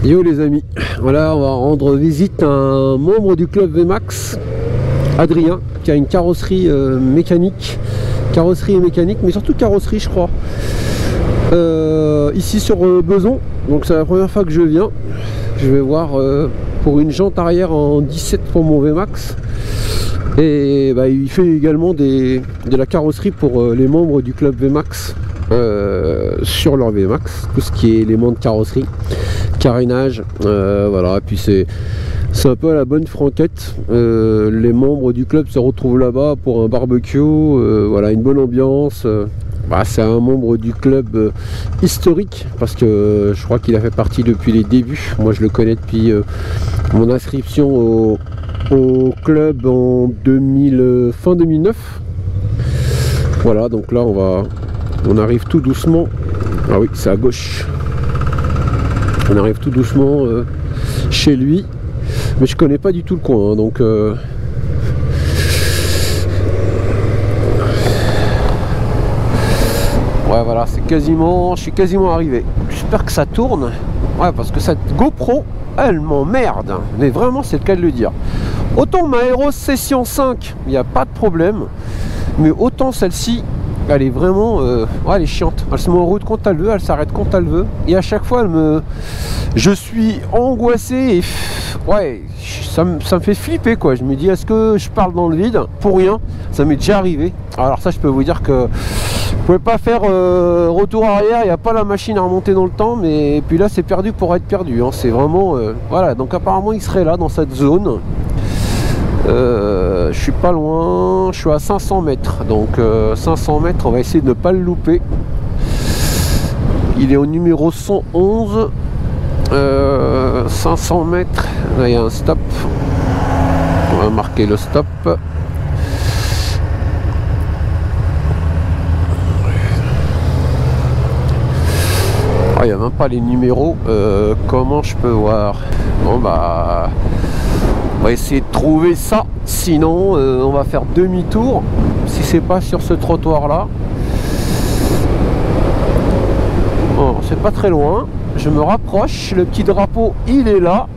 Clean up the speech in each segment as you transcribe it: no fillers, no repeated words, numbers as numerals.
Yo les amis, voilà, on va rendre visite à un membre du club VMAX, Adrien, qui a une carrosserie mécanique, mais surtout carrosserie je crois, ici sur Beson. Donc c'est la première fois que je viens. Je vais voir pour une jante arrière en 17 pour mon VMAX. Et bah, il fait également de la carrosserie pour les membres du club VMAX sur leur VMAX, tout ce qui est éléments de carrosserie, carénage, voilà. Et puis c'est un peu à la bonne franquette. Les membres du club se retrouvent là-bas pour un barbecue, voilà, une bonne ambiance. Bah, c'est un membre du club historique parce que je crois qu'il a fait partie depuis les débuts. Moi je le connais depuis mon inscription au club en fin 2009. Voilà, donc là on arrive tout doucement. Ah oui, c'est à gauche. On arrive tout doucement chez lui, mais je connais pas du tout le coin, hein, donc ouais, voilà, je suis quasiment arrivé. J'espère que ça tourne. Ouais, parce que cette GoPro, elle m'emmerde. Mais vraiment, c'est le cas de le dire. Autant ma Hero Session 5, il n'y a pas de problème. Mais autant celle-ci, elle est vraiment... ouais, elle est chiante. Elle se met en route quand elle veut, elle s'arrête quand elle veut. Et à chaque fois, je suis angoissé et... ouais, ça me fait flipper, quoi. Je me dis, est-ce que je parle dans le vide pour rien? Ça m'est déjà arrivé. Alors ça, je peux vous dire que... vous pouvez pas faire retour arrière, il n'y a pas la machine à remonter dans le temps, mais puis là c'est perdu pour être perdu, hein. C'est vraiment voilà, donc apparemment il serait là dans cette zone. Je suis pas loin, je suis à 500 mètres, donc 500 mètres, on va essayer de ne pas le louper. Il est au numéro 111, 500 mètres, là il y a un stop, on va marquer le stop. Il n'y a même pas les numéros. Comment je peux voir? Bon bah, on va essayer de trouver ça. Sinon, on va faire demi-tour. Si c'est pas sur ce trottoir là. Bon, c'est pas très loin. Je me rapproche. Le petit drapeau, il est là.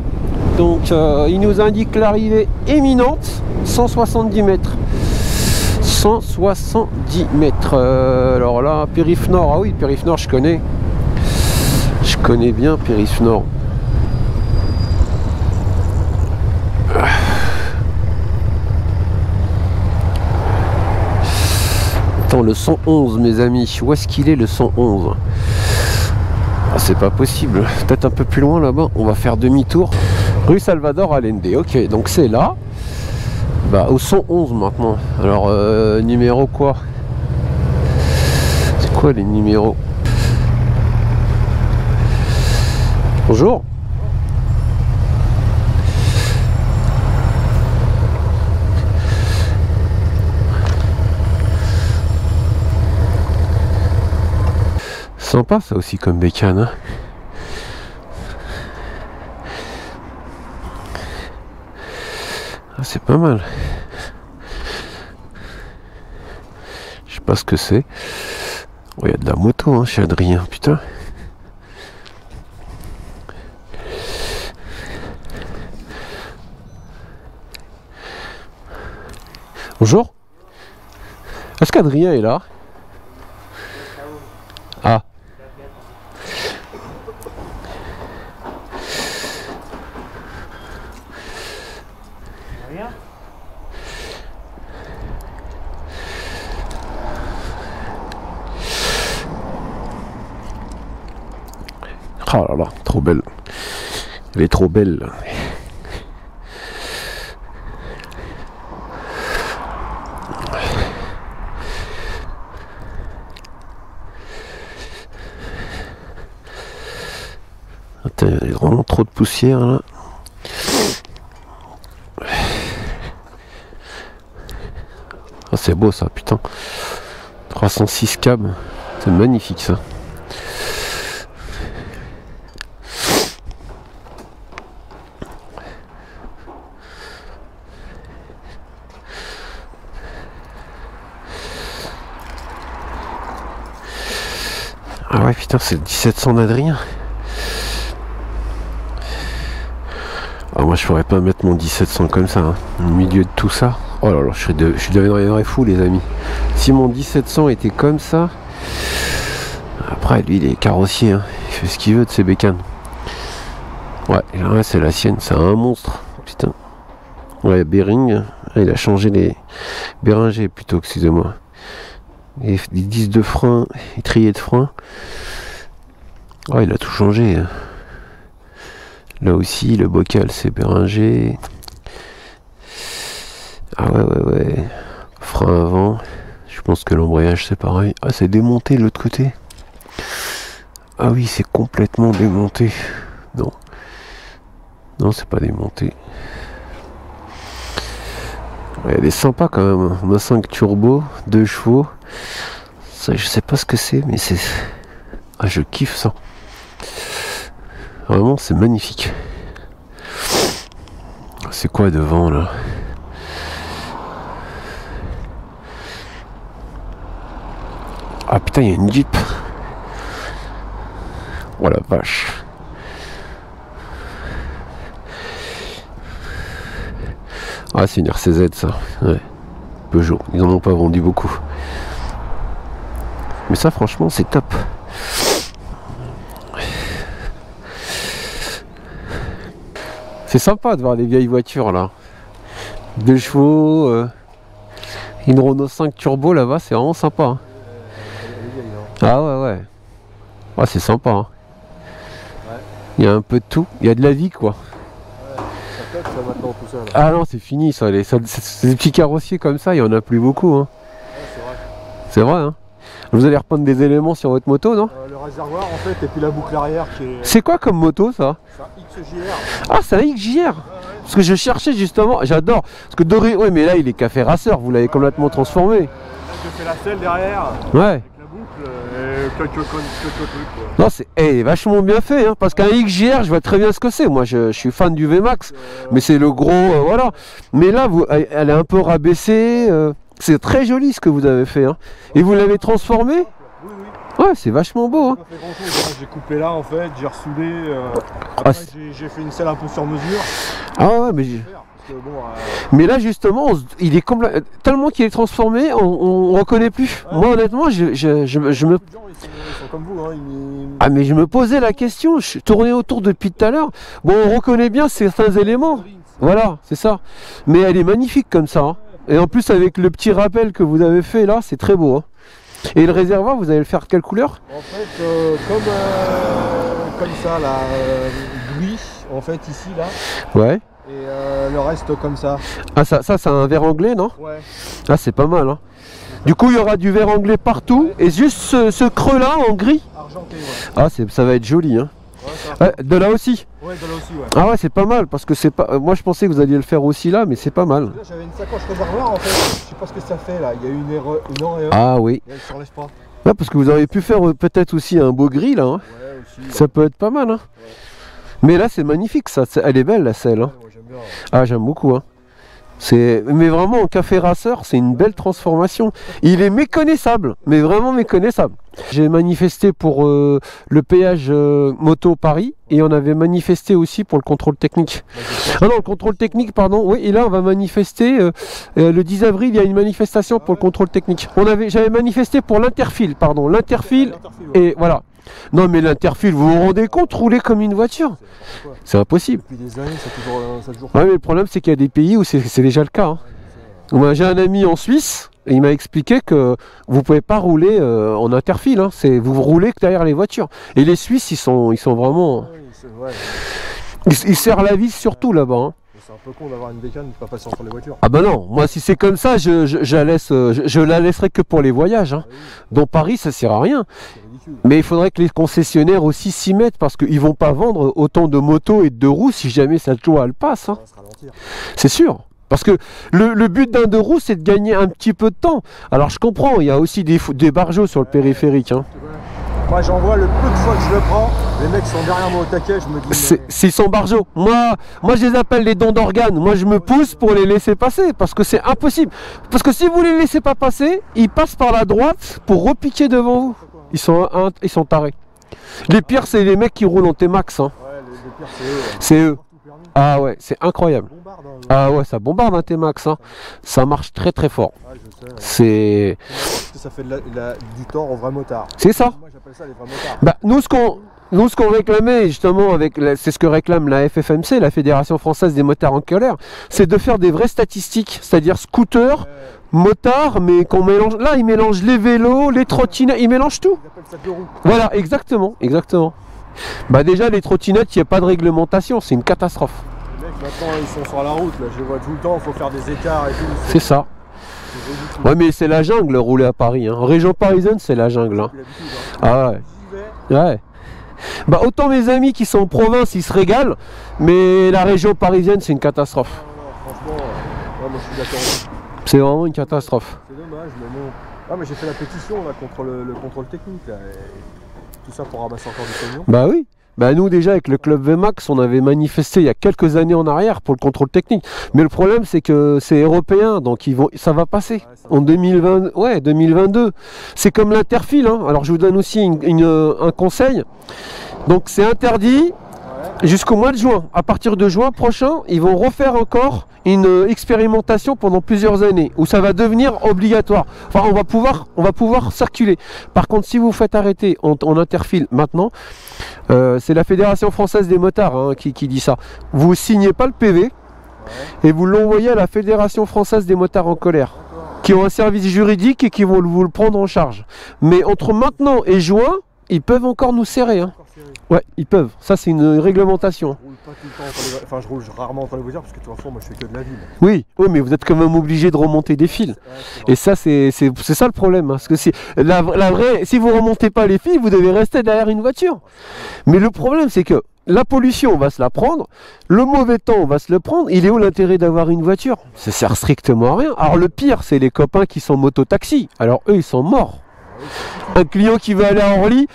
Donc, il nous indique l'arrivée imminente. 170 mètres. 170 mètres. Alors là, Périph' Nord. Ah oui, Périph' Nord, je connais. Je connais bien Périph' Nord. Attends, le 111 mes amis, où est-ce qu'il est le 111? Ah, c'est pas possible, peut-être un peu plus loin là-bas. On va faire demi-tour. Rue Salvador Allende, ok, donc c'est là. Bah au 111 maintenant. Alors numéro quoi? C'est quoi les numéros? Bonjour. Sympa ça aussi comme bécane, hein. Ah, c'est pas mal. Je sais pas ce que c'est. Oh, il y a de la moto hein, chez Adrien, putain. Bonjour. Est-ce qu'Adrien est là? Ah. Oh là là, trop belle. Elle est trop belle. Il y a vraiment trop de poussière là. Ah, c'est beau ça, putain. 306 cam, c'est magnifique ça. Ah ouais, putain, c'est le 1700 d'Adrien. moi je pourrais pas mettre mon 1700 comme ça, hein, au milieu de tout ça. Oh là là, je deviendrais fou les amis. Si mon 1700 était comme ça. Après lui il est carrossier, hein. Il fait ce qu'il veut de ses bécanes. Ouais, là c'est la sienne, c'est un monstre. Putain. Ouais, Bearing, il a changé les Béringer plutôt, excusez-moi. Et des disques de frein, étriers de frein. Ouais, il a tout changé. Là aussi, le bocal c'est Béringer. Ah ouais. Frein avant. Je pense que l'embrayage c'est pareil. Ah, c'est démonté de l'autre côté. Ah oui, c'est complètement démonté. Non. Non, c'est pas démonté. Ouais, elle est sympa quand même. On a 5 turbos, 2 chevaux. Ça, je sais pas ce que c'est, mais c'est... Ah, je kiffe ça. Vraiment, c'est magnifique. C'est quoi devant, là? Ah putain, il y a une Jeep. Oh la vache. Ah, c'est une RCZ ça. Ouais. Peugeot. Ils en ont pas vendu beaucoup. Mais ça, franchement, c'est top. C'est sympa de voir les vieilles voitures là. 2 chevaux. Une Renault 5 Turbo là-bas, c'est vraiment sympa. Hein. Ah ouais. Ah, c'est sympa. Hein. Il y a un peu de tout. Il y a de la vie quoi. Ça maintenant, tout ça, là. Ah non, c'est fini ça. Ces petits carrossiers comme ça, il n'y en a plus beaucoup. Hein. Ouais, c'est vrai. C'est vrai. Hein. Vous allez reprendre des éléments sur votre moto, non? Le réservoir en fait, et puis la boucle arrière qui est... C'est quoi comme moto ça? C'est un XJR. Ah, c'est un XJR. Parce que je cherchais justement, j'adore. Parce que Doré, ouais, mais là il est café racer, vous l'avez complètement transformé. Je fais la selle derrière. Ouais. Avec la boucle et quelques trucs quoi. Non, c'est vachement bien fait, hein, parce qu'un XJR, je vois très bien ce que c'est. Moi, je suis fan du VMAX, mais c'est le gros, voilà. Mais là, elle est un peu rabaissée. C'est très joli ce que vous avez fait. Hein. Et vous l'avez transformé? Oui. Ouais, c'est vachement beau. Hein. J'ai pas fait grand chose, j'ai coupé là en fait, j'ai ressoudé. Après, j'ai fait une selle un peu sur mesure. Ah ouais, mais... Mais là justement, il est tellement qu'il est transformé, on reconnaît plus. Ouais. Moi honnêtement, je me... Ils sont comme vous, hein, Ah mais je me posais la question, je tournais autour depuis tout à l'heure. Bon, on reconnaît bien certains éléments. Voilà, c'est ça. Mais elle est magnifique comme ça. Hein. Et en plus avec le petit rappel que vous avez fait là, c'est très beau. Hein. Et le réservoir, vous allez le faire quelle couleur? En fait, comme ça là, gris, en fait ici là. Ouais. Et le reste comme ça. Ah ça c'est un verre anglais, non? Ouais. Ah c'est pas mal. Hein. Du coup il y aura du verre anglais partout, ouais. Et juste ce creux là en gris. Argenté, ouais. Ah ça va être joli. Hein. Ouais, de là aussi. Ouais, de là aussi, ouais. Ah ouais, c'est pas mal parce que c'est pas. Moi je pensais que vous alliez le faire aussi là, mais c'est pas mal. J'avais une sacoche réservoir en fait. Je sais pas ce que ça fait là. Il y a une erreur. Ah oui. Et elle se relève pas. Ouais, parce que vous auriez pu faire peut-être aussi un beau gris là. Hein. Ouais, aussi. Ouais. Ça peut être pas mal. Hein. Ouais. Mais là c'est magnifique ça. Elle est belle la selle. Hein. Ouais, moi, j'aime bien, ouais. Ah j'aime beaucoup. Hein. Mais vraiment en café racer, c'est une belle transformation. Il est méconnaissable, mais vraiment méconnaissable. J'ai manifesté pour le péage moto Paris et on avait manifesté aussi pour le contrôle technique. Ah non, le contrôle technique, pardon. Oui, et là on va manifester le 10 avril. Il y a une manifestation pour le contrôle technique. J'avais manifesté pour l'interfile, pardon, l'interfile et voilà. Non mais l'interfile, vous vous rendez compte, rouler comme une voiture, c'est impossible. Depuis des années, ça a toujours... Ouais, mais le problème c'est qu'il y a des pays où c'est déjà le cas. Hein. Ouais, j'ai un ami en Suisse et il m'a expliqué que vous pouvez pas rouler en interfile. Hein. Vous roulez que derrière les voitures. Et les Suisses, ils sont vraiment... Ouais, ils serrent la vis surtout là-bas. Hein. C'est un peu con d'avoir une bécane et de pas passer entre les voitures. Ah bah non, moi si c'est comme ça, je la laisserai que pour les voyages. Hein. Ah oui. Dans Paris, ça sert à rien. Mais il faudrait que les concessionnaires aussi s'y mettent parce qu'ils vont pas vendre autant de motos et de deux roues si jamais cette loi elle passe. Hein. C'est sûr. Parce que le but d'un deux roues, c'est de gagner un petit peu de temps. Alors je comprends, il y a aussi des barjots sur le périphérique. Hein. Moi j'en vois le peu de fois que je le prends, les mecs sont derrière moi au taquet, je me dis... C'est son barjot. Moi je les appelle les dons d'organes. Moi je me pousse pour les laisser passer parce que c'est impossible. Parce que si vous les laissez pas passer, ils passent par la droite pour repiquer devant vous. Ils sont tarés. Les pires c'est les mecs qui roulent en T-Max. Hein. Ouais, les pires c'est eux. C'est eux. Ah ouais, c'est incroyable. Bombarde, hein. Ah ouais, ça bombarde un T-Max, hein. Ça marche très très fort. Ah, je sais. C'est... Parce que ça fait du tort aux vrais motards. C'est ça. Moi j'appelle ça les vrais motards. Bah, nous, ce qu'on réclamait, justement, c'est ce que réclame la FFMC, la Fédération Française des Motards en Colère, c'est de faire des vraies statistiques, c'est-à-dire scooters, motards, mais qu'on mélange... Là, ils mélangent les vélos, les trottinettes, ils mélangent tout. Ils appellent ça deux roues. Voilà, exactement, exactement. Bah déjà, les trottinettes, il n'y a pas de réglementation, c'est une catastrophe. Les mecs, maintenant, ils sont sur la route, là. Je les vois tout le temps, il faut faire des écarts et tout. C'est ça. C'est ridicule. Ouais, mais c'est la jungle, rouler à Paris. Hein. Région parisienne, c'est la jungle. Hein. J'ai l'habitude, hein. Ah ouais. J'y vais. Ouais. Bah autant mes amis qui sont en province, ils se régalent, mais la région parisienne, c'est une catastrophe. Non, franchement, ouais, moi je suis d'accord. C'est vraiment une catastrophe. C'est dommage, mais bon. Ah, mais j'ai fait la pétition là contre le contrôle technique là. Et tout ça pour ramasser encore du pognon. Bah oui. Bah nous déjà avec le club VMAX, on avait manifesté il y a quelques années en arrière pour le contrôle technique. Mais le problème c'est que c'est européen, donc ça va passer. Ouais, ça va. En 2020, ouais, 2022. C'est comme l'interfile. Hein. Alors je vous donne aussi un conseil. Donc c'est interdit jusqu'au mois de juin. À partir de juin prochain, ils vont refaire encore une expérimentation pendant plusieurs années où ça va devenir obligatoire. Enfin, on va pouvoir circuler. Par contre, si vous faites arrêter en interfile maintenant, c'est la Fédération Française des Motards hein, qui dit ça. Vous signez pas le PV et vous l'envoyez à la Fédération Française des Motards en Colère, qui ont un service juridique et qui vont vous le prendre en charge. Mais entre maintenant et juin, ils peuvent encore nous serrer. Hein. Ouais, ils peuvent. Ça, c'est une réglementation. Je roule pas tout le temps entre les... Enfin, je roule rarement entre les voitures parce que de toute façon, moi, je fais que de la ville. Oui, oui, mais vous êtes quand même obligé de remonter des fils. Et ça, c'est ça le problème. Hein, parce que si vous remontez pas les fils, vous devez rester derrière une voiture. Mais le problème, c'est que la pollution, on va se la prendre. Le mauvais temps, on va se le prendre. Il est où l'intérêt d'avoir une voiture? Ça sert strictement à rien. Alors le pire, c'est les copains qui sont moto-taxi. Alors eux, ils sont morts. Un client qui veut aller à Orly,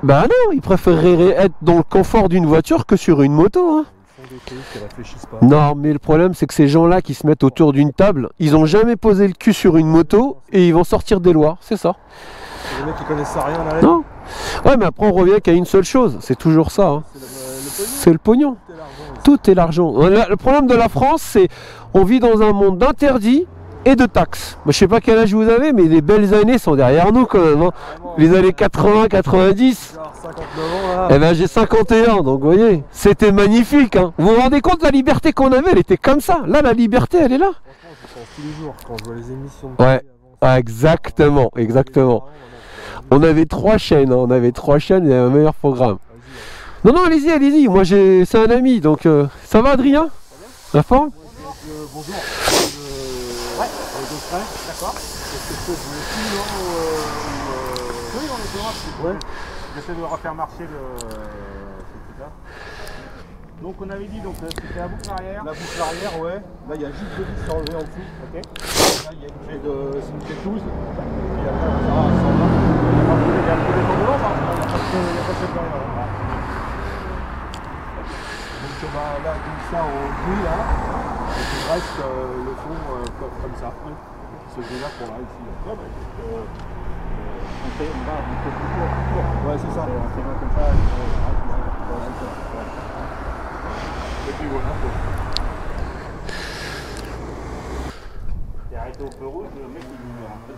bah non, il préférerait être dans le confort d'une voiture que sur une moto. Hein. Ils font des trucs, ils réfléchissent pas. Non, mais le problème, c'est que ces gens-là qui se mettent autour d'une table, ils ont jamais posé le cul sur une moto et ils vont sortir des lois, c'est ça. C'est les mecs qui connaissent ça rien là. Non. Ouais, mais après on revient qu'à une seule chose, c'est toujours ça. Hein. C'est le pognon. Tout est l'argent. Le problème de la France, c'est on vit dans un monde d'interdits et de taxes. Moi, je sais pas quel âge vous avez, mais les belles années sont derrière nous quand même. Hein. Les années 80, 90. Genre 59 ans là. Eh ben j'ai 51, donc vous voyez, c'était magnifique. Hein. Vous vous rendez compte, la liberté qu'on avait, elle était comme ça. Là, la liberté, elle est là. Franchement, je pense tous les jours quand je vois les émissions. Ouais, ah, exactement, exactement. On avait 3 chaînes, hein. On avait 3 chaînes et un meilleur programme. Non, non, allez-y, allez-y. Moi, c'est un ami, donc ça va, Adrien? La forme? Bonjour. Ouais, d'accord. Est-ce que je peux vous laisser, non oui, on est dehors. Ouais. J'essaie de refaire marcher le truc là. Donc on avait dit c'était la boucle arrière. La boucle arrière, ouais. Là, il y a juste deux vis enlevées en dessous. Ok. Là, il y a une clé de... C'est une clé de 12. Et après, ça va, ça va. Il y a un peu de devant, parce qu'il n'y a pas de clé derrière. Donc là, tout ça en gris, là. Et puis le reste, le fond, comme ça. Ce gris-là pour là, ici. Là. Ouais, c'est ça. On fait comme ça. Et puis voilà. T'es arrêté au feu rouge, le mec il met un peu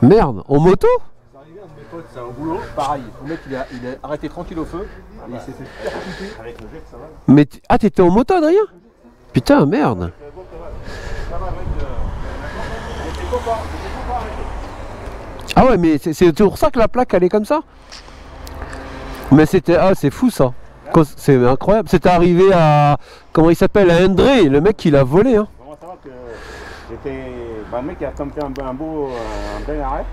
de Merde, en moto? C'est arrivé un de mes potes, c'est un boulot. Pareil, le mec il est arrêté tranquille au feu. Et il s'est fait percuter. avec le jet, ça va. Mais ah, t'étais en moto, Adrien? Putain, merde. Ça va, mec. J'étais content arrêté. Ah ouais, mais c'est pour ça que la plaque, elle est comme ça? Mais c'était... Ah, c'est fou, ça. C'est incroyable. C'était arrivé à... Comment il s'appelle? À André. Le mec, il a volé, hein. Bon, ça va que j'étais... Bah, le mec il a comme fait un bel arrêt.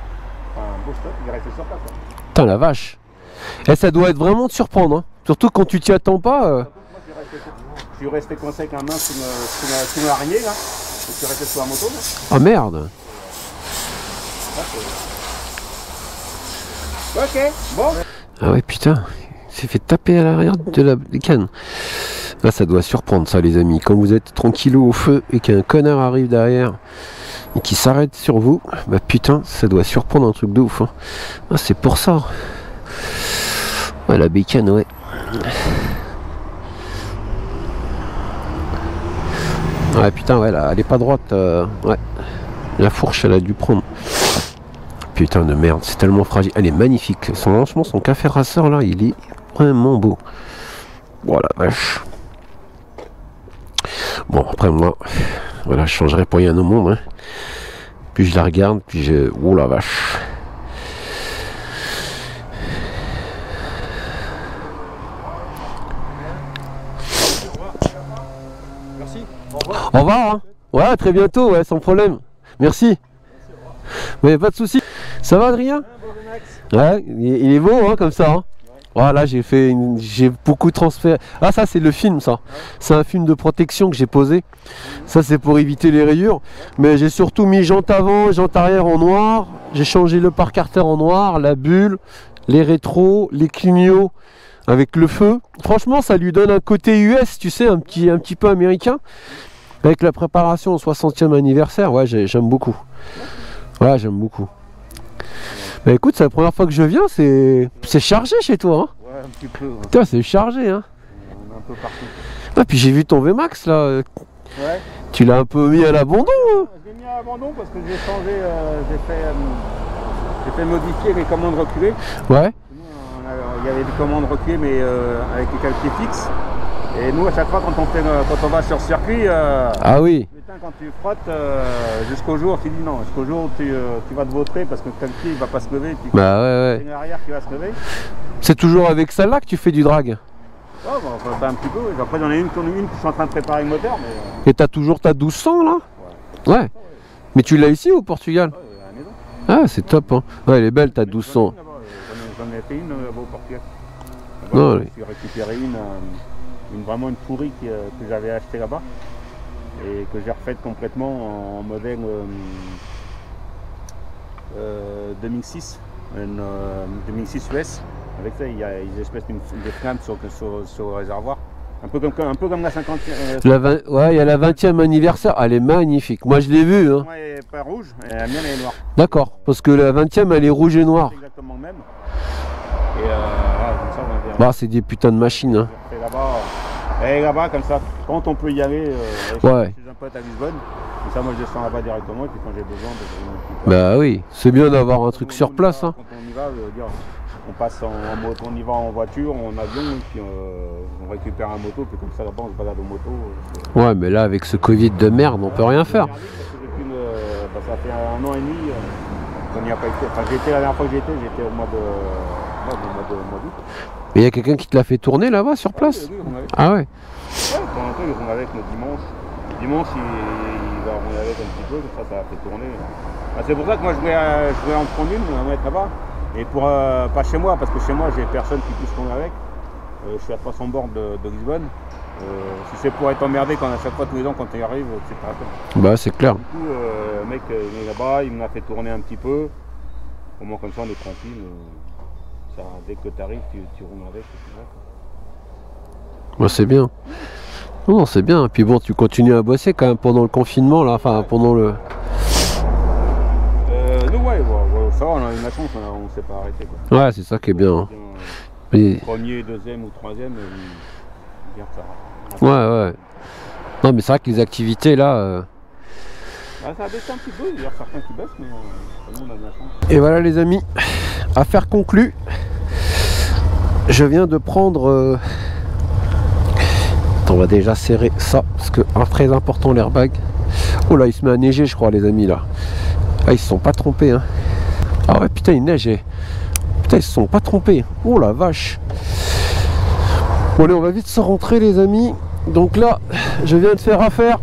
Enfin, un beau stop, il est resté sur place. Hein. Putain, la vache. Et ça doit être vraiment de surprendre, hein. Surtout quand tu t'y attends pas. Moi, je suis resté coincé avec un main sous ma araignée, là. Je suis resté sur la moto, là. Ah merde. Ok, bon. Ah ouais, putain. Il s'est fait taper à l'arrière de la canne. Là, ça doit surprendre, ça, les amis. Quand vous êtes tranquillou au feu et qu'un connard arrive derrière et qui s'arrête sur vous, bah putain, ça doit surprendre un truc de ouf. Hein. Ah, c'est pour ça. Ouais, la bécane, ouais. Ouais, putain, ouais, là, elle est pas droite. Ouais. La fourche, elle a dû prendre. Putain de merde, c'est tellement fragile. Elle est magnifique. Franchement, son café rasseur, là, il est vraiment beau. Voilà, vache. Bon, après, moi, voilà, je changerai pour rien au monde. Hein. Puis je la regarde, puis je... Oh la vache. Merci. Au revoir. Au revoir. Hein. Ouais, très bientôt, ouais, sans problème. Merci. Mais pas de soucis. Ça va, Adrien? Ouais, il est beau, hein, comme ça. Hein. Voilà, j'ai beaucoup transféré. Ah, ça, c'est le film, ça. C'est un film de protection que j'ai posé. Ça, c'est pour éviter les rayures. Mais j'ai surtout mis jante avant, jante arrière en noir. J'ai changé le parc arrière en noir, la bulle, les rétros, les clignots avec le feu. Franchement, ça lui donne un côté US, tu sais, un petit peu américain. Avec la préparation au 60e anniversaire, ouais, j'aime beaucoup. Ouais, j'aime beaucoup. Bah écoute, c'est la première fois que je viens, c'est chargé chez toi, hein. Ouais, un petit peu. Ouais. Putain, c'est chargé, hein. On est un peu partout. Ah, puis j'ai vu ton VMAX, là. Ouais. Tu l'as un peu mis à l'abandon, hein. Je l'ai mis à l'abandon parce que j'ai changé, j'ai fait modifier les commandes reculées. Ouais. Il y avait des commandes reculées, mais avec les calquiers fixes. Et nous, à chaque fois, quand on va sur circuit, Ah oui. putain, quand tu frottes jusqu'au jour, tu dis non, jusqu'au jour tu vas te vautrer parce que le calquier il va pas se lever. Puis Bah ouais, c'est l'arrière qui va se lever. C'est toujours avec celle-là que tu fais du drag. Oh, bah, un petit peu. Oui. Après, j'en ai une que je suis en train de préparer le moteur. Mais, Et t'as toujours ta 1200 là? ouais. Ouais. Mais tu l'as ici au Portugal? Ouais, à la maison. Ah, c'est top, hein. Ouais, elle est belle ta 1200. J'en ai fait une au Portugal. Non, Là-bas, oui. j'ai récupéré vraiment une pourrie que j'avais achetée là-bas et que j'ai refaite complètement en modèle 2006, une 2006 US. Avec ça, il y a des espèces de flammes sur le réservoir. Un peu comme la 50. Ouais, il y a la 20e anniversaire. Elle est magnifique. Moi, je l'ai vue. Hein. Moi, elle n'est pas rouge, et la mienne elle est noire. D'accord. Parce que la 20e, elle est rouge et noire. C'est exactement le même. Et voilà, comme ça, on a bien. Bah, c'est des putains de machines. Hein. Fait là-bas, et là-bas, comme ça, quand on peut y aller, Ouais. chez un pote à Lisbonne. Comme ça, moi, je descends là-bas directement, et puis quand j'ai besoin, Bah oui. C'est bien d'avoir un truc sur place. Hein. Quand on y va, on passe en moto, on y va en voiture, en avion, et puis on récupère un moto, puis comme ça là-bas on se balade en moto. Ouais, mais là avec ce Covid de merde, on peut rien faire. Ça fait 1 an et demi qu'on n'y a pas été. Enfin, la dernière fois que j'étais au mois d'août. Mais il y a quelqu'un qui te l'a fait tourner là-bas sur place? Oui, on avait. Ah ouais. Ouais, pour l'instant, ils vont avec le dimanche. Dimanche, il va rouler avec un petit peu, comme ça a fait tourner. Ah, c'est pour ça que moi je voulais en prendre une, mettre là-bas. Et pour pas chez moi, parce que chez moi j'ai personne qui puisse tourner avec. Je suis à 300 bornes de Lisbonne. Si c'est pour être emmerdé quand à chaque fois tous les ans quand il arrive, c'est pas la peine. Bah c'est clair. Du coup, le mec il est là-bas, il me l'a fait tourner un petit peu. Au moins comme ça on est tranquille. Ça, dès que tu arrives, tu roules avec. Bah c'est bien. Non, c'est bien. Et puis bon, tu continues à bosser quand même pendant le confinement là, enfin pendant le. Nous ouais, ça va, on a eu la chance, on s'est pas arrêté quoi. Ouais, c'est ça qui est bien. Hein. Mais... Premier, deuxième ou troisième, bien ça. Ouais, ouais. Non, mais c'est vrai que les activités là. Ah, ça a baissé un petit peu, il y a certains qui baissent, mais nous on a de la chance. Et voilà les amis, affaire conclue. Je viens de prendre. On va déjà serrer ça parce que très important l'airbag. Oh là, il se met à neiger, je crois, les amis là. Ah, ils se sont pas trompés. Hein. Ah ouais, putain, il neige. Putain, ils se sont pas trompés. Oh la vache. Bon, allez, on va vite se rentrer, les amis. Donc là, je viens de faire affaire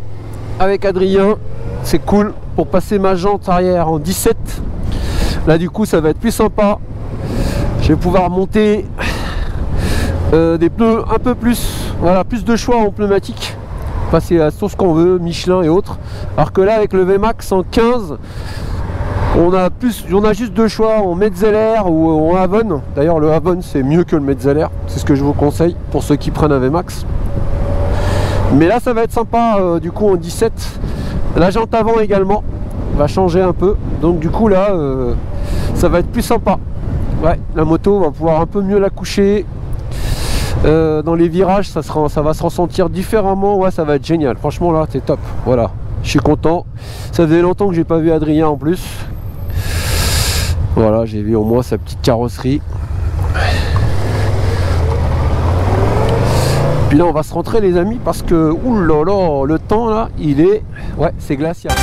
avec Adrien. C'est cool pour passer ma jante arrière en 17. Là, du coup, ça va être plus sympa. Je vais pouvoir monter des pneus un peu plus. Voilà, plus de choix en pneumatique. Passer à tout ce qu'on veut, Michelin et autres. Alors que là, avec le VMAX en 15, on a juste 2 choix en Metzeler ou en Avon. D'ailleurs, le Avon, c'est mieux que le Metzeler. C'est ce que je vous conseille pour ceux qui prennent un VMAX. Mais là, ça va être sympa, du coup, en 17. La jante avant également va changer un peu. Donc, du coup, là, ça va être plus sympa. Ouais, la moto, on va pouvoir un peu mieux la coucher. Dans les virages, ça va se ressentir différemment. Ouais, ça va être génial. Franchement, là, c'est top. Voilà, je suis content. Ça faisait longtemps que j'ai pas vu Adrien en plus. Voilà, j'ai vu au moins sa petite carrosserie. Puis là, on va se rentrer, les amis, parce que oulala, le temps là, il est, ouais, c'est glacial.